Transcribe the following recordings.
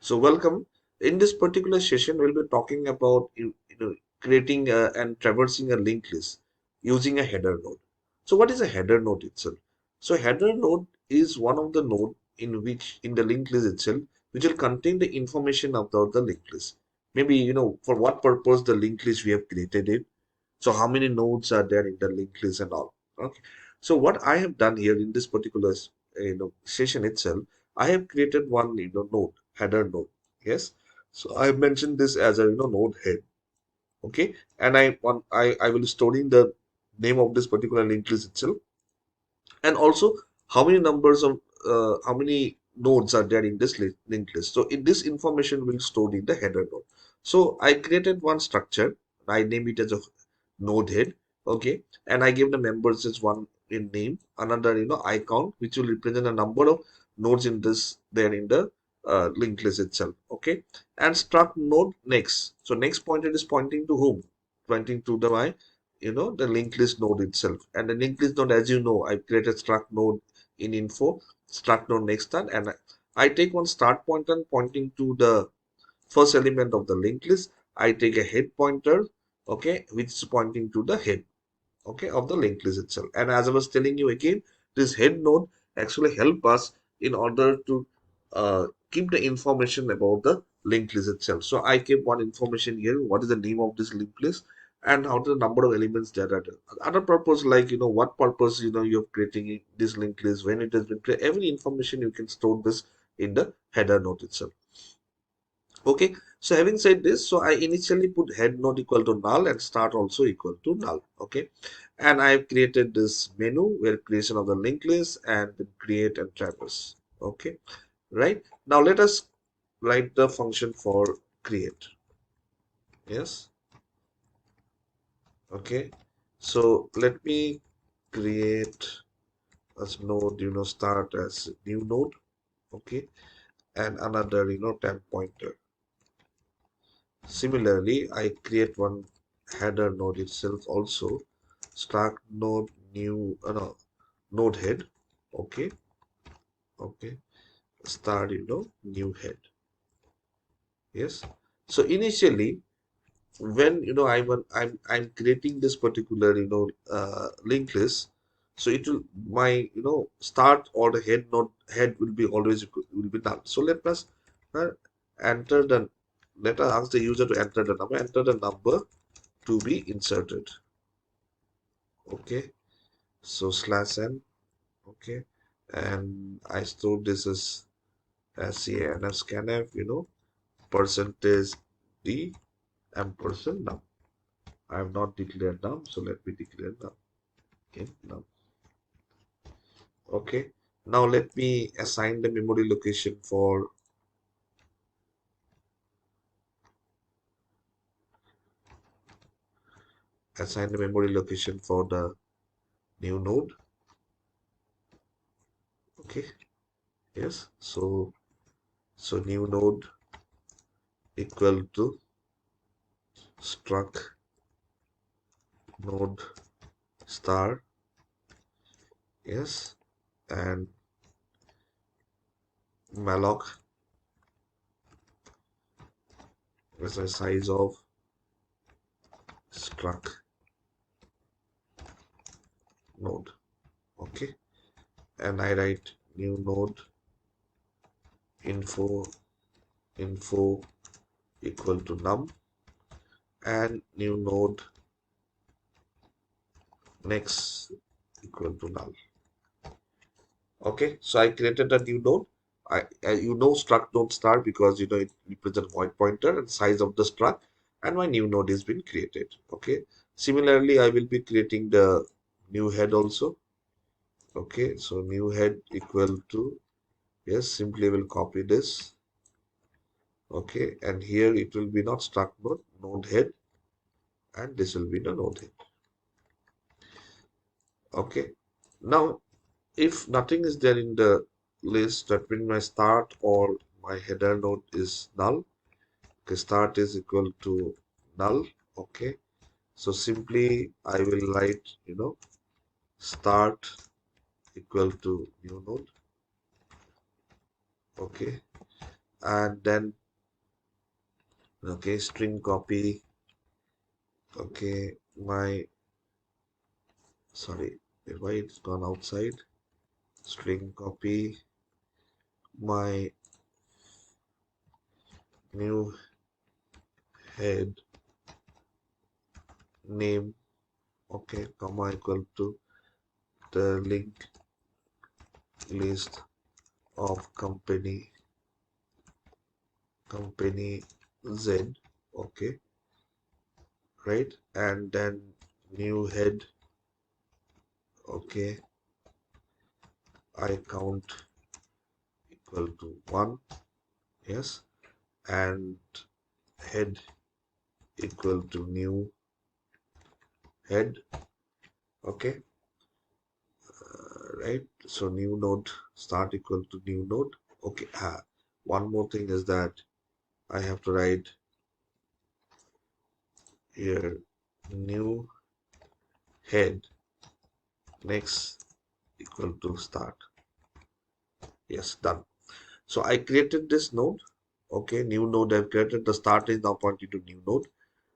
So welcome. In this particular session, we'll be talking about creating and traversing a linked list using a header node. So what is a header node itself? So header node is one of the node in which in the linked list itself, which will contain the information about the linked list. Maybe for what purpose the linked list we have created it. So how many nodes are there in the linked list and all. Okay. So what I have done here in this particular session itself, I have created one node, header node. Yes. So I have mentioned this as a node head. Okay. And I will storing the name of this particular linked list itself, and also how many numbers of how many nodes are there in this linked list. So in this information will stored in the header node. So I created one structure. I name it as a node head. Okay, and I give the members as one in name, another icon which will represent a number of nodes in this there in the linked list itself. Okay, and struct node next. So next pointer is pointing to whom? Pointing to the my the linked list node itself. And the linked list node, as you know, I created struct node in info, struct node next done, and I take one start pointer pointing to the first element of the linked list. I take a head pointer, okay, which is pointing to the head, okay, of the linked list itself. And as I was telling you again, this head node actually help us in order to keep the information about the linked list itself. So I keep one information here, what is the name of this linked list and how the number of elements that are there. Other purpose, like what purpose you're creating this linked list, when it has been created, every information you can store this in the header node itself. Okay, so having said this, so I initially put head node equal to null and start also equal to null. Okay, and I have created this menu where creation of the linked list and then create and traverse. Okay, right now let us write the function for create. Yes, okay, so let me create as node, start as new node. Okay, and another temp pointer. Similarly, I create one header node itself also. Start node new no, node head. Okay, okay. Start new head. Yes. So initially, when I'm creating this particular linked list, so it will my start or the head will be always will be null. So uh, enter the let us ask the user to enter the number to be inserted. Okay, so slash n. Okay, and I store this as canf scanf percentage d ampersand num. I have not declared num, so let me declare num. Okay, num. Okay, now let me assign the memory location for the new node. Okay, yes, so new node equal to struct node star. Yes, and malloc is the size of struct node. Okay, and I write new node info info equal to num, and new node next equal to null. Okay, so I created a new node. Struct node star, because it represents void pointer and size of the struct, and my new node is been created. Okay, similarly I will be creating the new head also. Okay, so new head equal to, yes, simply will copy this. Okay, and here it will be not struct node head, and this will be the node head. Okay, now if nothing is there in the list, that means my start or my header node is null. Okay, start is equal to null. Okay, so simply I will write start equal to new node. Okay, and then okay, string copy. Okay, my sorry, why it's gone outside. String copy my new head name, okay, comma equal to the linked list of company Z, okay, right, and then new head, okay, I count equal to 1, yes, and head equal to new head, okay, right, so new node start equal to new node, okay. One more thing is that I have to write here new head next equal to start, yes, done. So I created this node, okay, new node I've created, the start is now pointing to new node.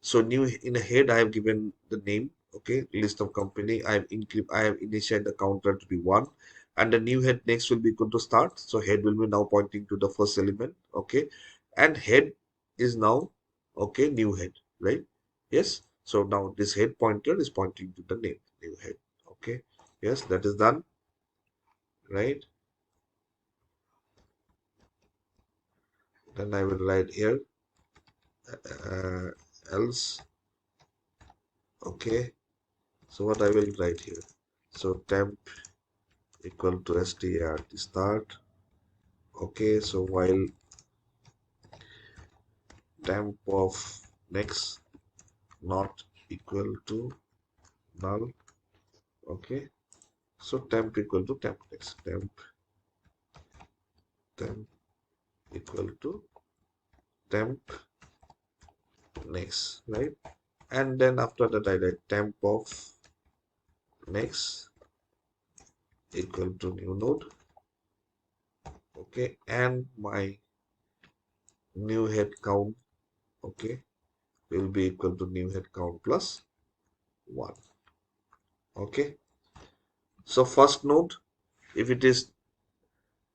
So new in a head I have given the name, okay, list of company. I have initiated the counter to be 1, and the new head next will be equal to start. So head will be now pointing to the first element, okay, and head is now okay new head, right? Yes. So now this head pointer is pointing to the name new head, okay. Yes, that is done, right? Then I will write here uh, else, okay. So what I will write here? So temp equal to str start, okay. So while temp of next not equal to null, okay. So temp equal to temp next, temp equal to temp next, right? And then after that I write temp of next equal to new node, okay, and my new head count, okay, will be equal to new head count plus 1, okay. So first node, if it is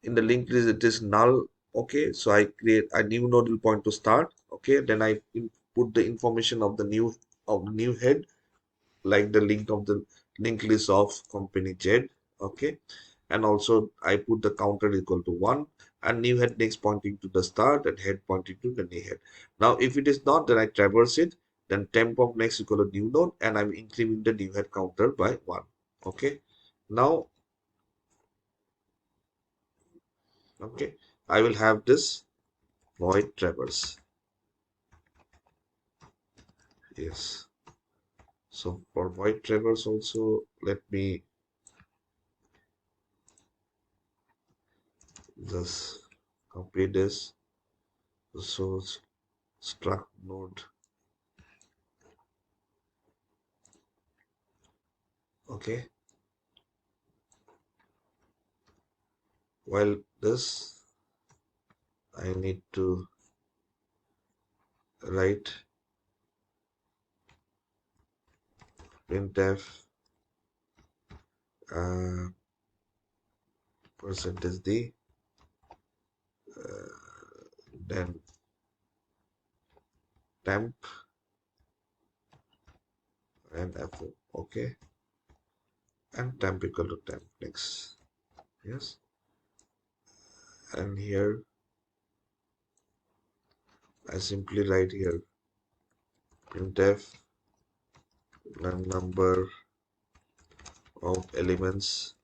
in the linked list, it is null, okay. So I create a new node will point to start, okay. Then I put the information of the new head, like the link of the linked list of company Z, okay. And also I put the counter equal to 1, and new head next pointing to the start and head pointing to the new head. Now if it is not, then I traverse it, then temp of next equal to new node, and I'm incrementing the new head counter by 1, okay. Now, okay, I will have this void traverse, yes. So for void traverse also, let me just copy this. So struct node, okay. While this, I need to write printf uh, percentage d, then temp and f, okay, and temp equal to temp next, yes. And here I simply write here printf the number of elements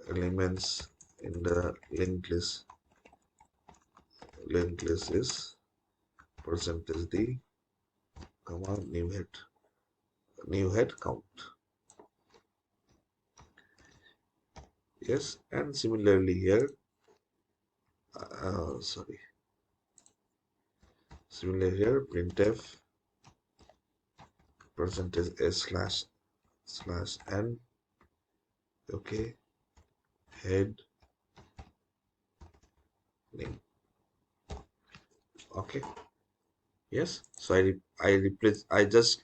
in the linked list is percentage d, comma new head count, yes. And similarly here, sorry, similarly here printf percentage s slash n, okay, head name. Okay. Yes. So I replace I just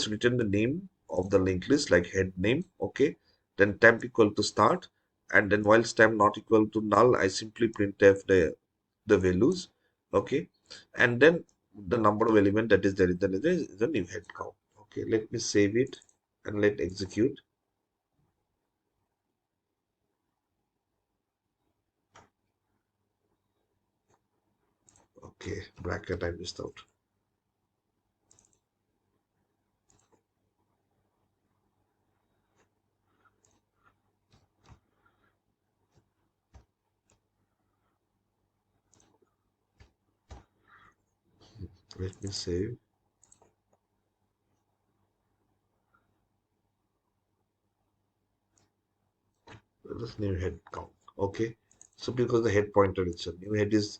written the name of the linked list like head name. Okay. Then temp equal to start, and then while temp not equal to null, I simply printf the values. Okay. And then the number of element that is there is the new head count. Okay. Let me save it and let execute. Okay. Bracket I missed out. Let me save. This new head count. Okay. So because the head pointer itself, new head is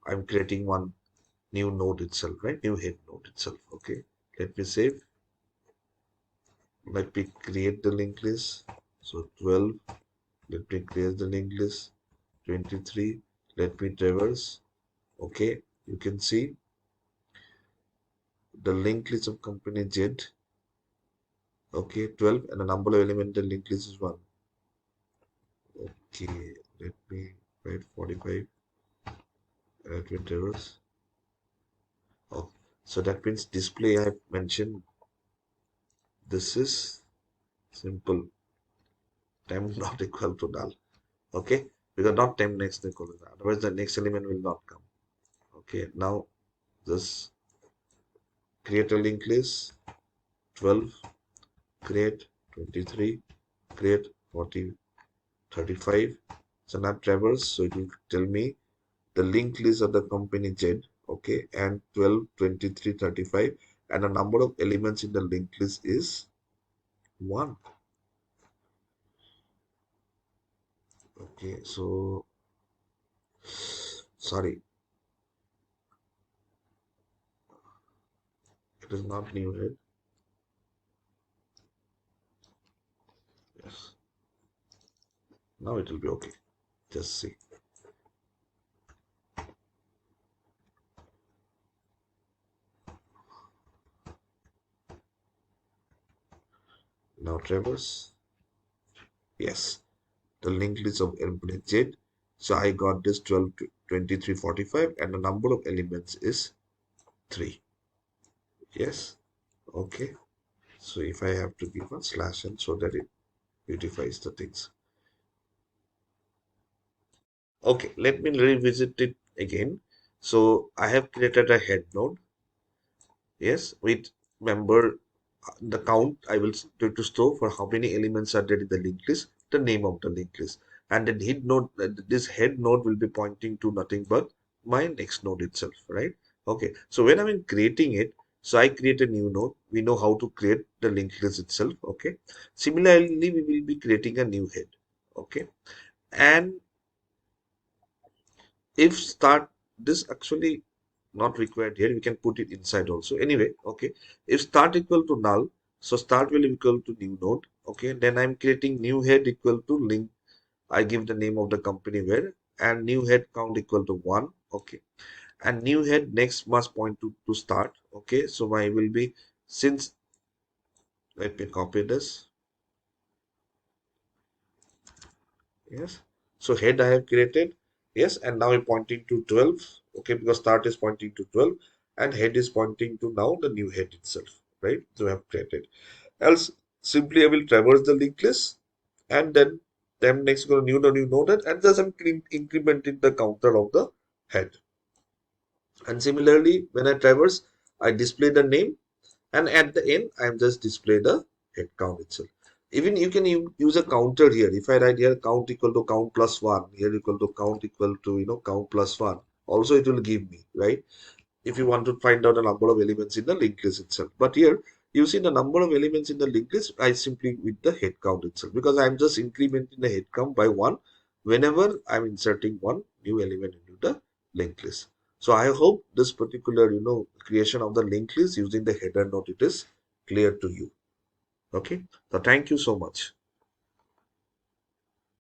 I'm creating one new node itself, right? New head node itself. Okay. Let me save. Let me create the linked list. So 12. Let me create the linked list. 23. Let me traverse. Okay. You can see the linked list of company Z. Okay. 12 and the number of element in the linked list is 1. Okay. Let me write 45. Let me traverse. Oh, so that means display I have mentioned. This is simple. Temp not equal to null. Okay, because not temp next equal to null. Otherwise, the next element will not come. Okay, now just create a linked list. 12, create 23, create 40, 35. So now traverse. So it will tell me the linked list of the company Z. Okay, and 12, 23, 35, and the number of elements in the linked list is 1. Okay, so sorry, it is not new head. Yes, now it will be okay. Just see. Now traverse. Yes, the linked list of element Z. So I got this 12, 23, 45, and the number of elements is 3. Yes, okay. So if I have to give a slash n so that it beautifies the things. Okay, let me revisit it again. So I have created a head node. Yes, with member the count I will to store for how many elements are there in the linked list, the name of the linked list, and then head node. This head node will be pointing to nothing but my next node itself, right? Okay, so when I'm creating it, so I create a new node. We know how to create the linked list itself. Okay, similarly, we will be creating a new head. Okay, and if start this actually not required here, we can put it inside also anyway. Okay, if start equal to null, so start will equal to new node. Okay, then I'm creating new head equal to link. I give the name of the company where, and new head count equal to 1. Okay, and new head next must point to start. Okay, so I will be, since, let me copy this. Yes, so head I have created. Yes, and now I'm pointing to 12. Okay, because start is pointing to 12 and head is pointing to now the new head itself, right? So I have created. Else simply I will traverse the linked list, and then next go to new node, and just I'm incrementing the counter of the head. And similarly, when I traverse, I display the name, and at the end I'm just display the head count itself. Even you can use a counter here. If I write here count equal to count plus 1, here equal to count equal to count plus 1, also it will give me, right? If you want to find out the number of elements in the linked list itself. But here you see the number of elements in the linked list, I simply with the head count itself, because I'm just incrementing the head count by 1 whenever I'm inserting one new element into the linked list. So I hope this particular creation of the linked list using the header node, it is clear to you. Okay, so thank you so much.